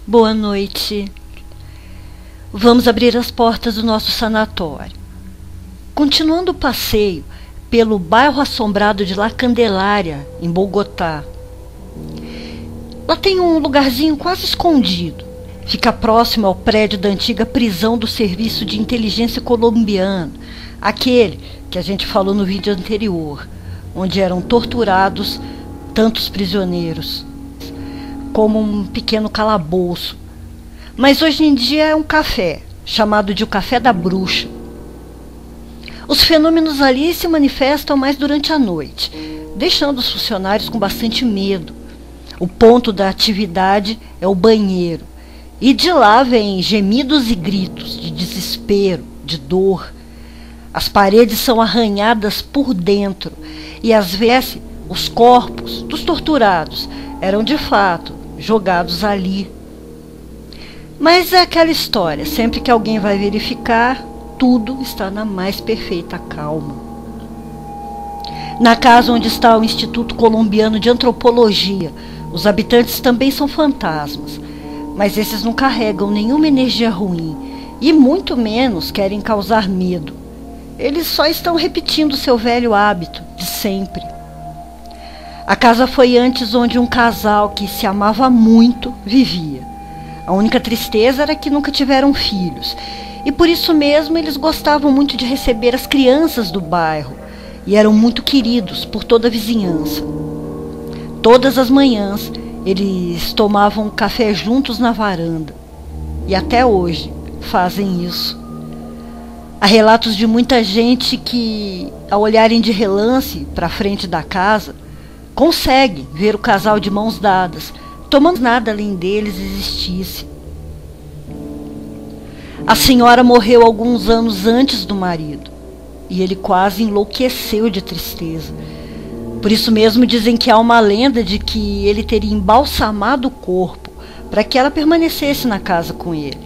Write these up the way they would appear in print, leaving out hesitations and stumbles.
Boa noite. Vamos abrir as portas do nosso sanatório. Continuando o passeio pelo bairro assombrado de La Candelária, em Bogotá. Lá tem um lugarzinho quase escondido. Fica próximo ao prédio da antiga prisão do Serviço de Inteligência colombiano, aquele que a gente falou no vídeo anterior, onde eram torturados tantos prisioneiros, como um pequeno calabouço. Mas hoje em dia é um café, chamado de o Café da Bruxa. Os fenômenos ali se manifestam mais durante a noite, deixando os funcionários com bastante medo. O ponto da atividade é o banheiro, e de lá vêm gemidos e gritos de desespero, de dor. As paredes são arranhadas por dentro, e às vezes os corpos dos torturados eram de fato jogados ali. Mas é aquela história, sempre que alguém vai verificar, tudo está na mais perfeita calma. Na casa onde está o Instituto Colombiano de Antropologia, os habitantes também são fantasmas, mas esses não carregam nenhuma energia ruim e muito menos querem causar medo. Eles só estão repetindo seu velho hábito de sempre. A casa foi antes onde um casal que se amava muito vivia. A única tristeza era que nunca tiveram filhos, e por isso mesmo eles gostavam muito de receber as crianças do bairro, e eram muito queridos por toda a vizinhança. Todas as manhãs eles tomavam café juntos na varanda, e até hoje fazem isso. Há relatos de muita gente que, ao olharem de relance para a frente da casa, consegue ver o casal de mãos dadas, tomando nada além deles existisse. A senhora morreu alguns anos antes do marido, e ele quase enlouqueceu de tristeza. Por isso mesmo dizem que há uma lenda de que ele teria embalsamado o corpo para que ela permanecesse na casa com ele.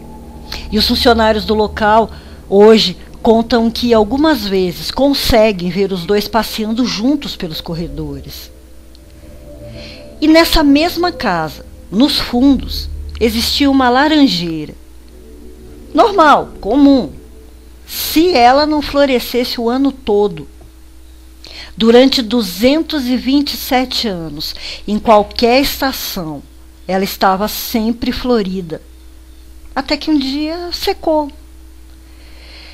E os funcionários do local hoje contam que algumas vezes conseguem ver os dois passeando juntos pelos corredores. E nessa mesma casa, nos fundos, existia uma laranjeira. Normal, comum, se ela não florescesse o ano todo. Durante 227 anos, em qualquer estação, ela estava sempre florida. Até que um dia secou.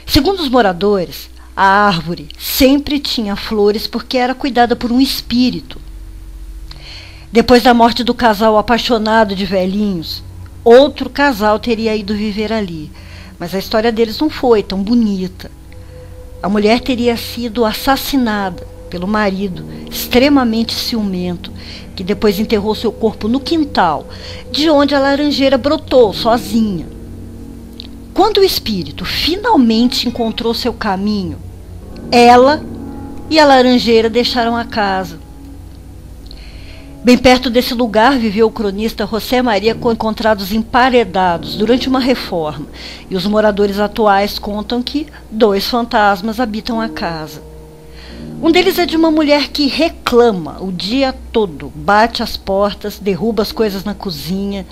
Segundo os moradores, a árvore sempre tinha flores porque era cuidada por um espírito. Depois da morte do casal apaixonado de velhinhos, outro casal teria ido viver ali, mas a história deles não foi tão bonita. A mulher teria sido assassinada pelo marido, extremamente ciumento, que depois enterrou seu corpo no quintal, de onde a laranjeira brotou sozinha. Quando o espírito finalmente encontrou seu caminho, ela e a laranjeira deixaram a casa. Bem perto desse lugar viveu o cronista José Maria, encontrados emparedados durante uma reforma, e os moradores atuais contam que 2 fantasmas habitam a casa. Um deles é de uma mulher que reclama o dia todo, bate as portas, derruba as coisas na cozinha,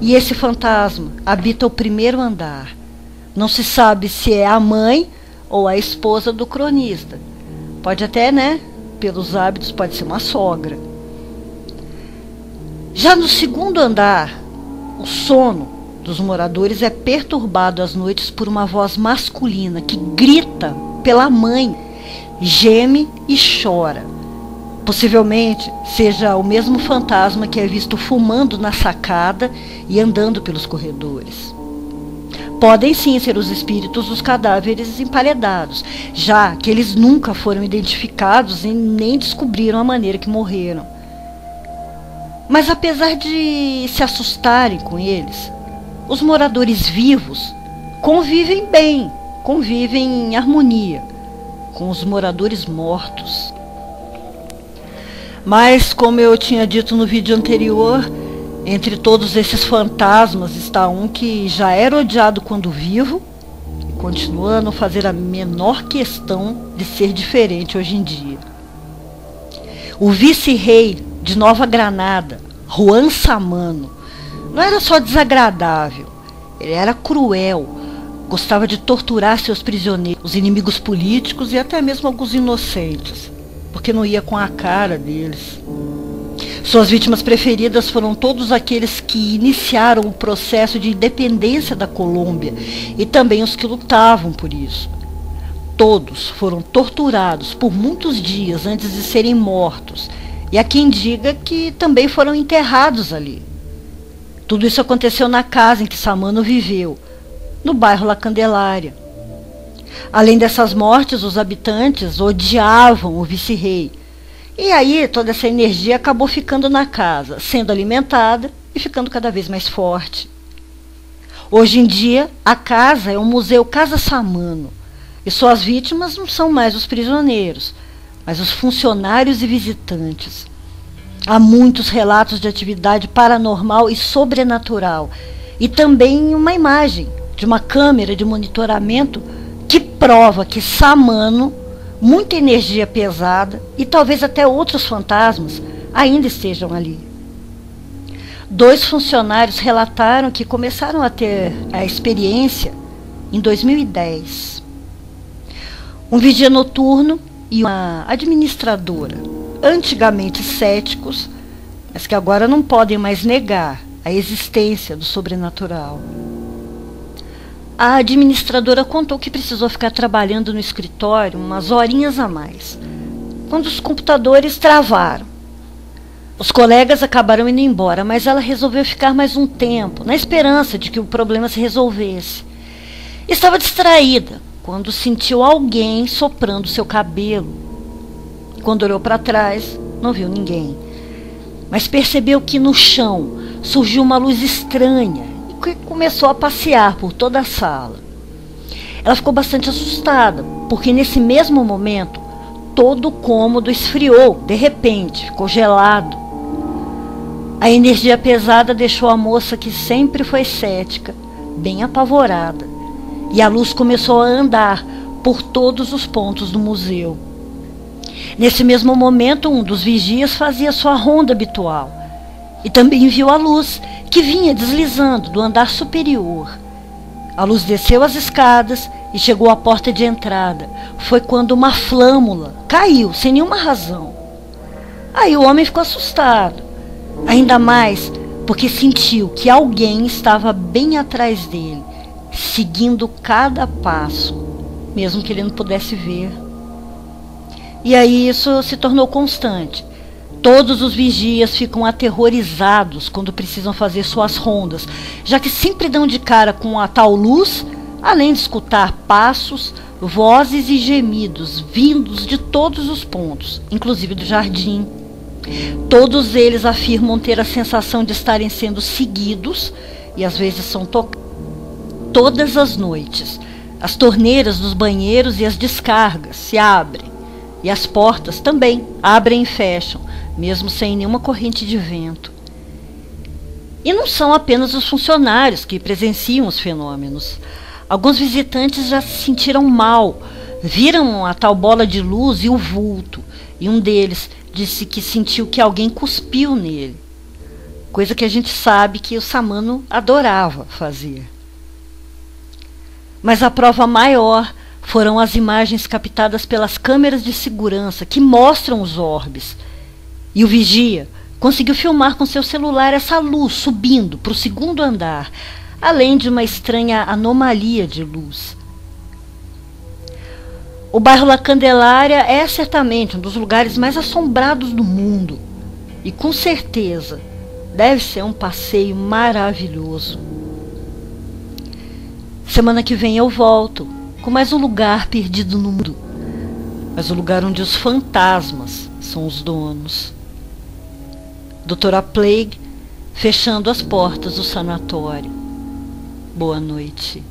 e esse fantasma habita o 1º andar. Não se sabe se é a mãe ou a esposa do cronista. Pode até, pelos hábitos, pode ser uma sogra. Já no 2º andar, o sono dos moradores é perturbado às noites por uma voz masculina que grita pela mãe, geme e chora. Possivelmente seja o mesmo fantasma que é visto fumando na sacada e andando pelos corredores. Podem sim ser os espíritos dos cadáveres emparedados, já que eles nunca foram identificados e nem descobriram a maneira que morreram. Mas apesar de se assustarem com eles, os moradores vivos convivem bem, convivem em harmonia, com os moradores mortos. Mas, como eu tinha dito no vídeo anterior, entre todos esses fantasmas está um que já era odiado quando vivo e continua a não fazer a menor questão de ser diferente hoje em dia. O vice-rei de Nova Granada, Juan Samano, não era só desagradável, ele era cruel, gostava de torturar seus prisioneiros, os inimigos políticos e até mesmo alguns inocentes, porque não ia com a cara deles. Suas vítimas preferidas foram todos aqueles que iniciaram o processo de independência da Colômbia e também os que lutavam por isso. Todos foram torturados por muitos dias antes de serem mortos, e há quem diga que também foram enterrados ali. Tudo isso aconteceu na casa em que Samano viveu, no bairro La Candelária. Além dessas mortes, os habitantes odiavam o vice-rei. E aí toda essa energia acabou ficando na casa, sendo alimentada e ficando cada vez mais forte. Hoje em dia, a casa é o Museu Casa Samano, e suas vítimas não são mais os prisioneiros, mas os funcionários e visitantes. Há muitos relatos de atividade paranormal e sobrenatural, e também uma imagem de uma câmera de monitoramento que prova que Samano, muita energia pesada e talvez até outros fantasmas ainda estejam ali. 2 funcionários relataram que começaram a ter a experiência em 2010. Um vigia noturno e uma administradora, antigamente céticos, mas que agora não podem mais negar a existência do sobrenatural. A administradora contou que precisou ficar trabalhando no escritório umas horinhas a mais, quando os computadores travaram. Os colegas acabaram indo embora, mas ela resolveu ficar mais um tempo, na esperança de que o problema se resolvesse. Estava distraída quando sentiu alguém soprando seu cabelo. Quando olhou para trás, não viu ninguém, mas percebeu que no chão surgiu uma luz estranha que começou a passear por toda a sala. Ela ficou bastante assustada, porque nesse mesmo momento todo o cômodo esfriou, de repente, ficou gelado. A energia pesada deixou a moça, que sempre foi cética, bem apavorada, e a luz começou a andar por todos os pontos do museu. Nesse mesmo momento, um dos vigias fazia sua ronda habitual e também viu a luz que vinha deslizando do andar superior. A luz desceu as escadas e chegou à porta de entrada. Foi quando uma flâmula caiu sem nenhuma razão. Aí o homem ficou assustado, ainda mais porque sentiu que alguém estava bem atrás dele, seguindo cada passo, mesmo que ele não pudesse ver. E aí isso se tornou constante. Todos os vigias ficam aterrorizados quando precisam fazer suas rondas, já que sempre dão de cara com a tal luz, além de escutar passos, vozes e gemidos vindos de todos os pontos, inclusive do jardim. Todos eles afirmam ter a sensação de estarem sendo seguidos e às vezes são tocados. Todas as noites, as torneiras dos banheiros e as descargas se abrem e as portas também abrem e fecham, mesmo sem nenhuma corrente de vento. E não são apenas os funcionários que presenciam os fenômenos. Alguns visitantes já se sentiram mal, viram a tal bola de luz e o vulto, e um deles disse que sentiu que alguém cuspiu nele, coisa que a gente sabe que o Samano adorava fazer. Mas a prova maior foram as imagens captadas pelas câmeras de segurança que mostram os orbes. E o vigia conseguiu filmar com seu celular essa luz subindo para o 2º andar, além de uma estranha anomalia de luz. O bairro La Candelária é certamente um dos lugares mais assombrados do mundo. E com certeza deve ser um passeio maravilhoso. Semana que vem eu volto com mais um lugar perdido no mundo, mas o lugar onde os fantasmas são os donos. Doutora Plague, fechando as portas do sanatório. Boa noite.